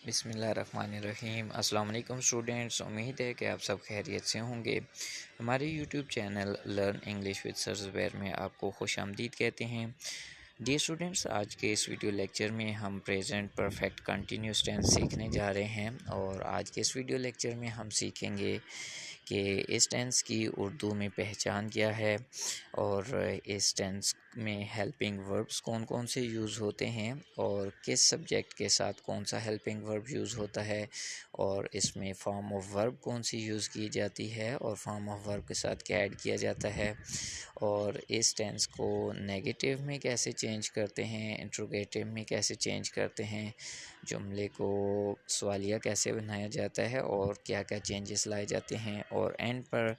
बिस्मिल्लाहिर्रहमानिर्रहीम। अस्सलाम वालेकुम स्टूडेंट्स, उम्मीद है कि आप सब खैरियत से होंगे। हमारे YouTube channel learn English with sir Zubair में आपको खुश आमदीद कहते हैं। डियर स्टूडेंट्स, आज के इस वीडियो लेक्चर में हम प्रेजेंट परफेक्ट कंटिन्यूस टेंस सीखने जा रहे हैं और आज के इस वीडियो लेक्चर में हम सीखेंगे कि इस टेंस की उर्दू में पहचान क्या है और इस टेंस में हेल्पिंग वर्ब्स कौन कौन से यूज़ होते हैं और किस सब्जेक्ट के साथ कौन सा हेल्पिंग वर्ब यूज़ होता है और इसमें फॉर्म ऑफ वर्ब कौन सी यूज़ की जाती है और फॉर्म ऑफ वर्ब के साथ क्या ऐड किया जाता है और इस टेंस को नेगेटिव में कैसे चेंज करते हैं, इंट्रोगेटिव में कैसे चेंज करते हैं, जुमले को सवालिया कैसे बनाया जाता है और क्या क्या चेंजेस लाए जाते हैं। और एंड पर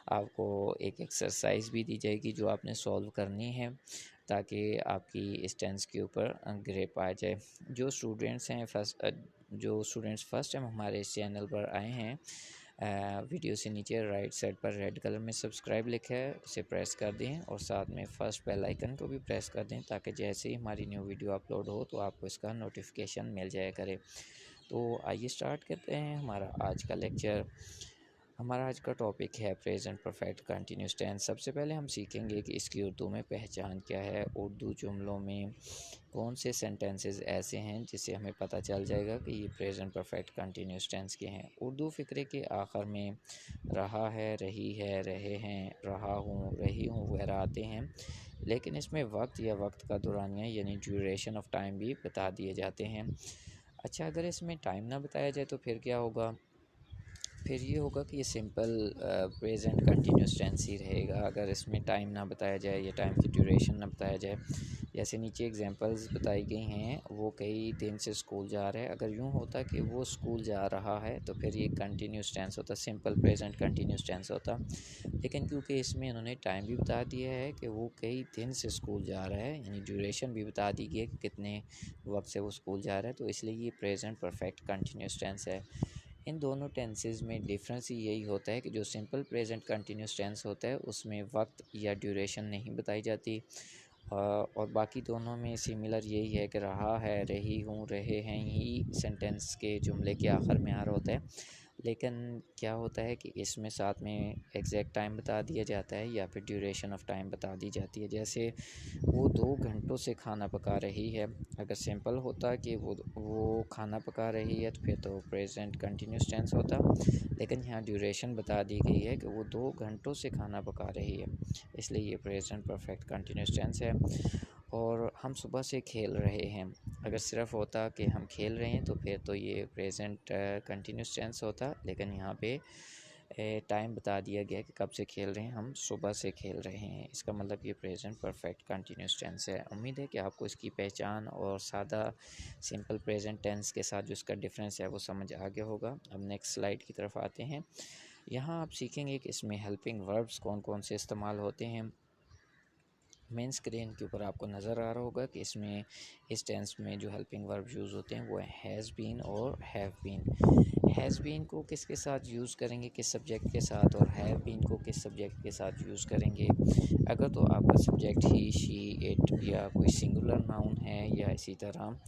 आपको एक एक्सरसाइज भी दी जाएगी जो आपने सॉल्व करनी है ताकि आपकी इस टेंस के ऊपर ग्रिप आ जाए। जो स्टूडेंट्स फर्स्ट टाइम हमारे इस चैनल पर आए हैं, वीडियो से नीचे राइट साइड पर रेड कलर में सब्सक्राइब लिखा है, उसे प्रेस कर दें और साथ में फर्स्ट बेल आइकन को भी प्रेस कर दें ताकि जैसे ही हमारी न्यू वीडियो अपलोड हो तो आपको इसका नोटिफिकेशन मिल जाया करे। तो आइए स्टार्ट करते हैं हमारा आज का लेक्चर। हमारा आज का टॉपिक है प्रेजेंट परफेक्ट कंटिन्यूस टेंस। सबसे पहले हम सीखेंगे कि इसकी उर्दू में पहचान क्या है, उर्दू जुमलों में कौन से सेंटेंसेस ऐसे हैं जिससे हमें पता चल जाएगा कि ये प्रेजेंट परफेक्ट कंटिन्यूस टेंस के हैं। उर्दू फ़िक्रे के आखिर में रहा है, रही है, रहे हैं, रहा हूँ, रही हूँ वगैरह आते हैं, लेकिन इसमें वक्त या वक्त का दौरानिया यानी ड्यूरेशन ऑफ टाइम भी बता दिए जाते हैं। अच्छा, अगर इसमें टाइम ना बताया जाए तो फिर क्या होगा? फिर ये होगा कि ये सिंपल प्रेजेंट कंटिन्यूस टेंस ही रहेगा अगर इसमें टाइम ना बताया जाए या टाइम की ड्यूरेशन ना बताया जाए। जैसे नीचे एग्जांपल्स बताई गई हैं, वो कई दिन से स्कूल जा रहा है। अगर यूँ होता कि वो स्कूल जा रहा है तो फिर ये कंटिन्यूस टेंस होता, सिंपल प्रेजेंट कंटिन्यूस टेंस होता। लेकिन क्योंकि इसमें इन्होंने टाइम भी बता दिया है कि वो कई दिन से स्कूल जा रहा है, यानी ड्यूरेशन भी बता दी गई है कि कितने वक्त से वो स्कूल जा रहा है, तो इसलिए ये प्रेजेंट परफेक्ट कंटिन्यूस टेंस है। इन दोनों टेंसेस में डिफरेंस यही होता है कि जो सिंपल प्रेजेंट कंटिन्यूस टेंस होता है उसमें वक्त या ड्यूरेशन नहीं बताई जाती, और बाकी दोनों में सिमिलर यही है कि रहा है, रही हूँ, रहे हैं ही सेंटेंस के जुमले के आखिर में आ रहा होता है। लेकिन क्या होता है कि इसमें साथ में एग्जैक्ट टाइम बता दिया जाता है या फिर ड्यूरेशन ऑफ टाइम बता दी जाती है। जैसे वो 2 घंटों से खाना पका रही है, अगर सिंपल होता कि वो खाना पका रही है तो फिर तो प्रेजेंट कंटिन्यूस टेंस होता, लेकिन यहाँ ड्यूरेशन बता दी गई है कि वो 2 घंटों से खाना पका रही है, इसलिए ये प्रेजेंट परफेक्ट कंटिन्यूस टेंस है। और हम सुबह से खेल रहे हैं, अगर सिर्फ होता कि हम खेल रहे हैं तो फिर तो ये प्रेजेंट कंटिन्यूस टेंस होता, लेकिन यहाँ पे टाइम बता दिया गया कि कब से खेल रहे हैं, हम सुबह से खेल रहे हैं, इसका मतलब ये प्रेजेंट परफेक्ट कंटिन्यूस टेंस है। उम्मीद है कि आपको इसकी पहचान और सादा सिंपल प्रेजेंट टेंस के साथ जो इसका डिफरेंस है वो समझ आ गया होगा। अब नेक्स्ट स्लाइड की तरफ आते हैं। यहाँ आप सीखेंगे कि इसमें हेल्पिंग वर्ब्स कौन कौन से इस्तेमाल होते हैं। मेन स्क्रीन के ऊपर आपको नज़र आ रहा होगा कि इसमें इस टेंस में जो हेल्पिंग वर्ब यूज़ होते हैं वो है हैज़ बीन और हैव बीन। हैज़ बीन को किसके साथ यूज़ करेंगे, किस सब्जेक्ट के साथ, और हैव बीन को किस सब्जेक्ट के साथ यूज़ करेंगे। अगर तो आपका सब्जेक्ट ही, शी, इट या कोई सिंगुलर नाउन है या इसी तरह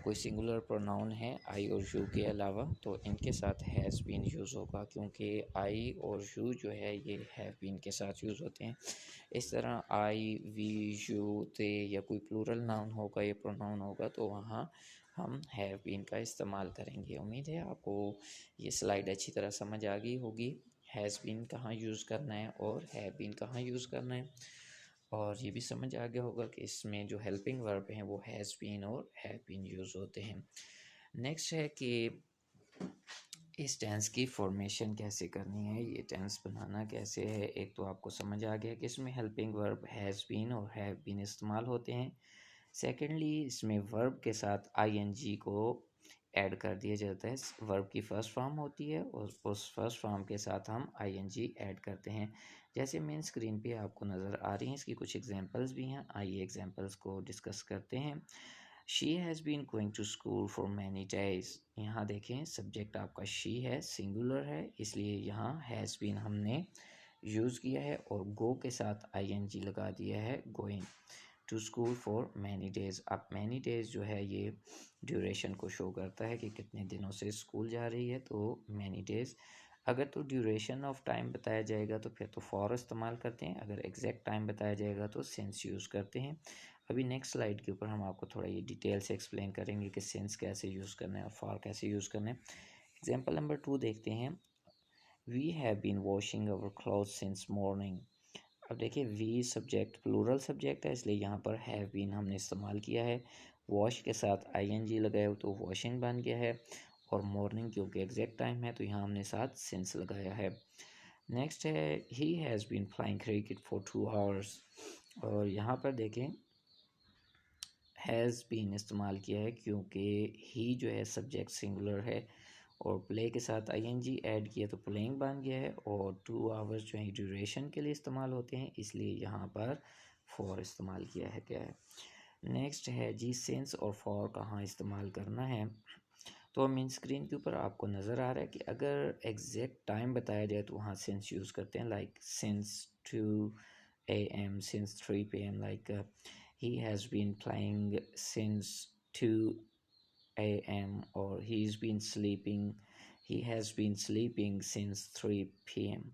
कोई सिंगुलर प्रोनाउन है आई और यू के अलावा, तो इनके साथ हैज़ बीन यूज़ होगा, क्योंकि आई और यू जो है ये हैव बीन के साथ यूज़ होते हैं। इस तरह आई, वी, यू, दे या कोई प्लूरल नाउन होगा या प्रोनाउन होगा तो वहाँ हम हैव बीन का इस्तेमाल करेंगे। उम्मीद है आपको ये स्लाइड अच्छी तरह समझ आ गई होगी, हैज़ बीन कहाँ यूज़ करना है और हैव बीन कहाँ यूज़ करना है, और ये भी समझ आ गया होगा कि इसमें जो हेल्पिंग वर्ब हैं वो हैज़ बीन और हैव बीन यूज़ होते हैं। नेक्स्ट है कि इस टेंस की फॉर्मेशन कैसे करनी है, ये टेंस बनाना कैसे है। एक तो आपको समझ आ गया कि इसमें हेल्पिंग वर्ब हैज़ बीन और हैव बीन इस्तेमाल होते हैं। सेकेंडली, इसमें वर्ब के साथ आईएनजी को ऐड कर दिया जाता है। वर्ब की फ़र्स्ट फॉर्म होती है और उस फर्स्ट फॉर्म के साथ हम आईएनजी ऐड करते हैं। जैसे मेन स्क्रीन पे आपको नज़र आ रही हैं, इसकी कुछ एग्जांपल्स भी हैं, आइए एग्जांपल्स को डिस्कस करते हैं। She has been going to school for many days. यहाँ देखें सब्जेक्ट आपका शी है, सिंगुलर है, इसलिए यहाँ हैज़ बीन हमने यूज़ किया है और गो के साथ आईएनजी लगा दिया है, going. To school for many days. अब मैनी डेज़ जो है ये ड्यूरेशन को शो करता है कि कितने दिनों से स्कूल जा रही है, तो मैनी डेज़। अगर तो ड्यूरेशन ऑफ टाइम बताया जाएगा तो फिर तो फॉर इस्तेमाल करते हैं, अगर एग्जैक्ट टाइम बताया जाएगा तो सिंस यूज़ करते हैं। अभी नेक्स्ट स्लाइड के ऊपर हम आपको थोड़ा ये डिटेल से एक्सप्लेन करेंगे कि सिंस कैसे यूज़ करना है और फॉर कैसे यूज़ करना है। एग्जाम्पल नंबर 2 देखते हैं। We have been washing our cloth since morning. अब देखिए वी सब्जेक्ट प्लूरल सब्जेक्ट है, इसलिए यहाँ पर हैव बीन हमने इस्तेमाल किया है। वॉश के साथ आईएनजी लगाया हो तो वॉशिंग बन गया है, और मॉर्निंग क्योंकि एग्जैक्ट टाइम है तो यहाँ हमने साथ सिंस लगाया है। नेक्स्ट है he has been playing cricket for 2 hours, और यहाँ पर देखें हैज़ बीन इस्तेमाल किया है क्योंकि ही जो है सब्जेक्ट सिंगुलर है, और प्ले के साथ आईएनजी ऐड किया तो प्लेइंग बन गया है, और 2 आवर्स जो है ड्यूरेशन के लिए इस्तेमाल होते हैं, इसलिए यहाँ पर फॉर इस्तेमाल किया है गया है। नेक्स्ट है जी सिंस और फॉर कहाँ इस्तेमाल करना है। तो मेन स्क्रीन के ऊपर आपको नज़र आ रहा है कि अगर एग्जैक्ट टाइम बताया जाए तो वहाँ सिंस यूज़ करते हैं, like since 2 AM, since 3 PM, like he has been playing since 2 AM, or he has been sleeping since 3 PM।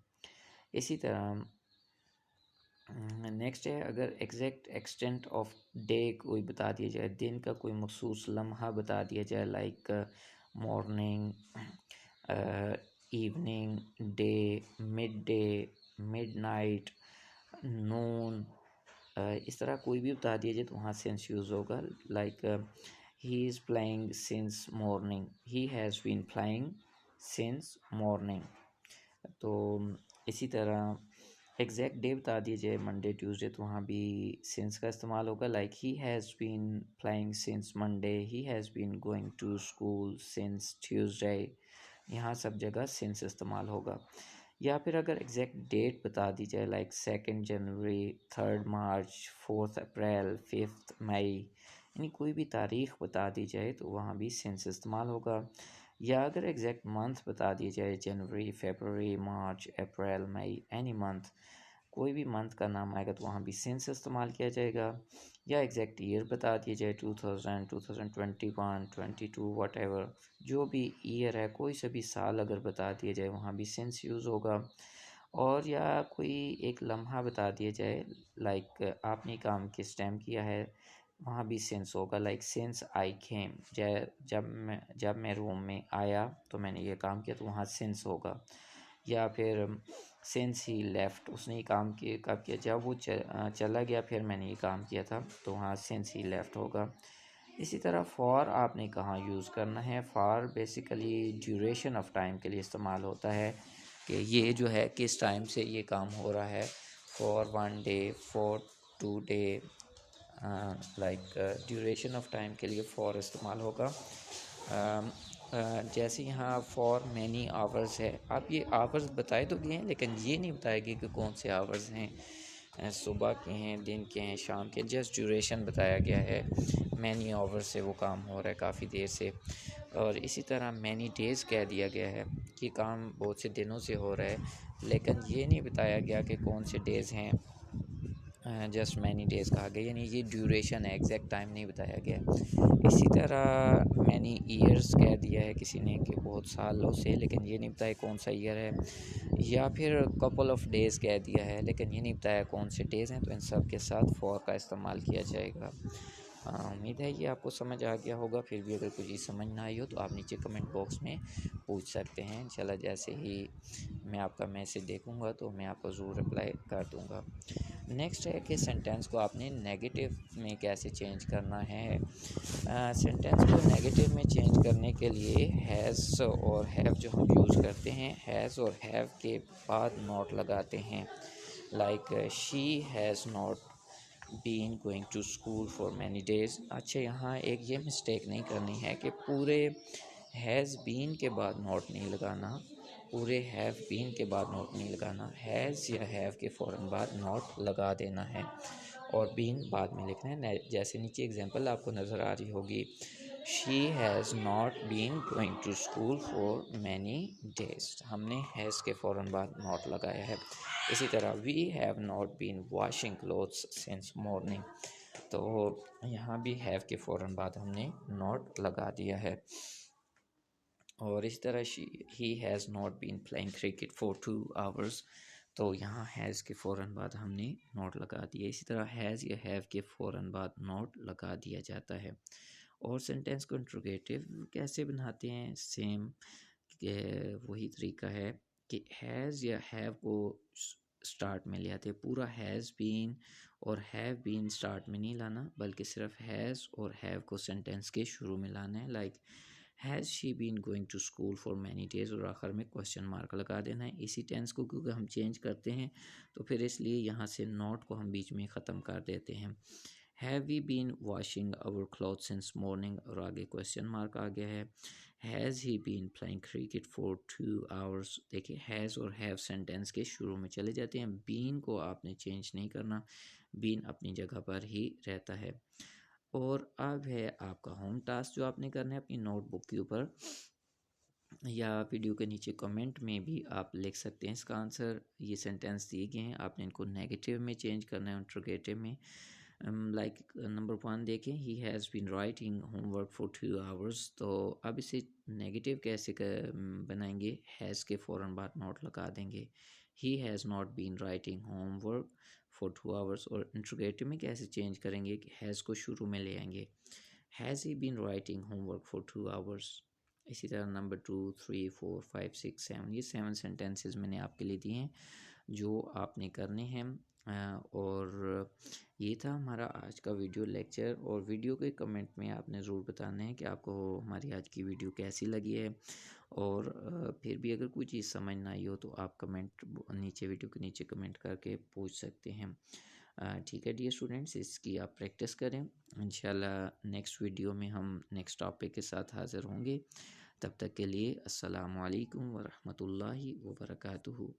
इसी तरह नेक्स्ट है अगर एग्जैक्ट एक्सटेंट ऑफ डे कोई बता दिया जाए, दिन का कोई मखसूस लम्हा बता दिया जाए, like morning, evening, day, midday, midnight, noon, इस तरह कोई भी बता दिया जाए तो वहाँ सेंस यूज़ होगा, like he is playing since morning, he has been playing since morning. तो इसी तरह एग्जैक्ट डे बता दिया जाए मंडे ट्यूसडे तो वहाँ भी सिंस का इस्तेमाल होगा, like he has been playing since Monday, he has been going to school since Tuesday, यहाँ सब जगह सिंस इस्तेमाल होगा। या फिर अगर एग्जैक्ट डेट बता दी जाए, लाइक 2 जनवरी, 3 मार्च, 4 अप्रैल, 5 मई, यानी कोई भी तारीख़ बता दी जाए तो वहाँ भी सिंस इस्तेमाल होगा। या अगर एग्जैक्ट मंथ बता दिया जाए, जनवरी, फरवरी, मार्च, अप्रैल, मई, एनी मंथ, कोई भी मंथ का नाम आएगा तो वहाँ भी सिंस इस्तेमाल किया जाएगा। या एग्जैक्ट ईयर बता दिया जाए, 2000, 2021, 22, वट एवर, जो भी ईयर है, कोई सा भी साल अगर बता दिया जाए वहाँ भी सिंस यूज़ होगा। और या कोई एक लम्हा बता दिया जाए, लाइक आपने काम किस टाइम किया है, वहाँ भी सिंस होगा, लाइक सिंस आई केम, जब मैं रूम में आया तो मैंने ये काम किया तो वहाँ सिंस होगा। या फिर सिंस ही लेफ़्ट, उसने ये काम किया कब किया, जब वो चला गया फिर मैंने ये काम किया था तो वहाँ सिंस ही लेफ़्ट होगा। इसी तरह फॉर आपने कहाँ यूज़ करना है, for basically duration of time के लिए इस्तेमाल होता है कि ये जो है किस टाइम से ये काम हो रहा है, for 1 day, for 2 day, like duration of time के लिए फॉर इस्तेमाल होगा। जैसे यहाँ फॉर मैनी आवर्स है, आप ये आवर्स बताए तो गए हैं लेकिन ये नहीं बताया गया कि कौन से आवर्स हैं, सुबह के हैं, दिन के हैं, शाम के, जस्ट ड्यूरेशन बताया गया है। मैनी आवर्स से वो काम हो रहा है काफ़ी देर से। और इसी तरह मैनी डेज़ कह दिया गया है कि काम बहुत से दिनों से हो रहा है, लेकिन ये नहीं बताया गया कि कौन से डेज़ हैं, जस्ट मैनी डेज़ कहा गया, यानी ये ड्यूरेशन है, एग्जैक्ट टाइम नहीं बताया गया। इसी तरह मैनी ईयर्स कह दिया है किसी ने कि बहुत सालों से, लेकिन ये नहीं बताया कौन सा ईयर है। या फिर कपल ऑफ डेज़ कह दिया है लेकिन ये नहीं बताया कौन से डेज़ हैं, तो इन सब के साथ फॉर का इस्तेमाल किया जाएगा। उम्मीद है ये आपको समझ आ गया होगा। फिर भी अगर कोई चीज़ समझ ना आई हो तो आप नीचे कमेंट बॉक्स में पूछ सकते हैं। इंशाल्लाह जैसे ही मैं आपका मैसेज देखूंगा तो मैं आपको ज़रूर रिप्लाई कर दूंगा। नेक्स्ट है कि सेंटेंस को आपने नेगेटिव में कैसे चेंज करना है। सेंटेंस को नेगेटिव में चेंज करने के लिए हैज़ और हैव जो हम यूज़ करते हैं, हैज़ और हैव के बाद नॉट लगाते हैं, like she has not been going to school for many days. अच्छा यहाँ एक ये मिस्टेक नहीं करनी है कि पूरे हैज़ बीन के बाद नॉट नहीं लगाना, पूरे हैव बीन के बाद नॉट नहीं लगाना, हैज़ या हैव के फ़ौरन बाद नॉट लगा देना है और बीन बाद में लिखना है। जैसे नीचे एग्जांपल आपको नज़र आ रही होगी, she has not been going to school for many days, हमने हैज़ के फ़ौरन बाद नॉट लगाया है। इसी तरह we have not been washing clothes since morning, तो यहाँ भी हैव के फ़ौरन बाद हमने नॉट लगा दिया है। और इस तरह ही has not been playing cricket for 2 hours, तो यहाँ हैज़ के फ़ौरन बाद हमने नॉट लगा दिया। इसी तरह हैज़ या हैव के फ़ौरन बाद नॉट लगा दिया जाता है। और सेंटेंस को इंट्रोगेटिव कैसे बनाते हैं, सेम वही तरीका है कि हैज़ या हैव को स्टार्ट में ले आते हैं। पूरा हैज़ बीन और हैव बीन स्टार्ट में नहीं लाना, बल्कि सिर्फ हैज़ और हैव को सेंटेंस के शुरू में लाना है। Like has she been going to school for many days, और आखिर में क्वेश्चन मार्क लगा देना है। इसी टेंस को क्योंकि हम चेंज करते हैं तो फिर इसलिए यहाँ से नॉट को हम बीच में ख़त्म कर देते हैं। Have we been washing our cloth since morning, और आगे क्वेश्चन मार्क आ गया है। Has he been playing cricket for 2 hours. देखिए हैज़ और हैव सेंटेंस के शुरू में चले जाते हैं। बीन को आपने चेंज नहीं करना, बीन अपनी जगह पर ही रहता है। और अब है आपका होम टास्क जो आपने करना है अपनी नोटबुक के ऊपर, या वीडियो के नीचे कमेंट में भी आप लिख सकते हैं इसका आंसर। ये सेंटेंस दिए गए हैं, आपने इनको नेगेटिव में चेंज करना है, इंट्रोगेटिव में। लाइक नंबर 1 देखें, he has been writing homework for 2 hours. तो अब इसे नेगेटिव कैसे बनाएंगे, हैज़ के फ़ौरन बाद नॉट लगा देंगे। He has not been writing homework for 2 hours. और इंट्रोगेटिव में कैसे चेंज करेंगे कि हैज़ को शुरू में ले आएंगे, has he been writing homework for 2 hours. इसी तरह नंबर 2, 3, 4, 5, 6, 7, ये 7 सेंटेंसेस मैंने आपके लिए दिए हैं जो आपने करने हैं। और ये था हमारा आज का वीडियो लेक्चर। और वीडियो के कमेंट में आपने ज़रूर बताना है कि आपको हमारी आज की वीडियो कैसी लगी है। और फिर भी अगर कोई चीज़ समझ ना आई हो तो आप कमेंट नीचे, वीडियो के नीचे कमेंट करके पूछ सकते हैं। ठीक है डियर स्टूडेंट्स, इसकी आप प्रैक्टिस करें। इंशाल्लाह नेक्स्ट वीडियो में हम नेक्स्ट टॉपिक के साथ हाज़िर होंगे। तब तक के लिए अस्सलामु अलैकुम व रहमतुल्लाहि व बरकातुहू।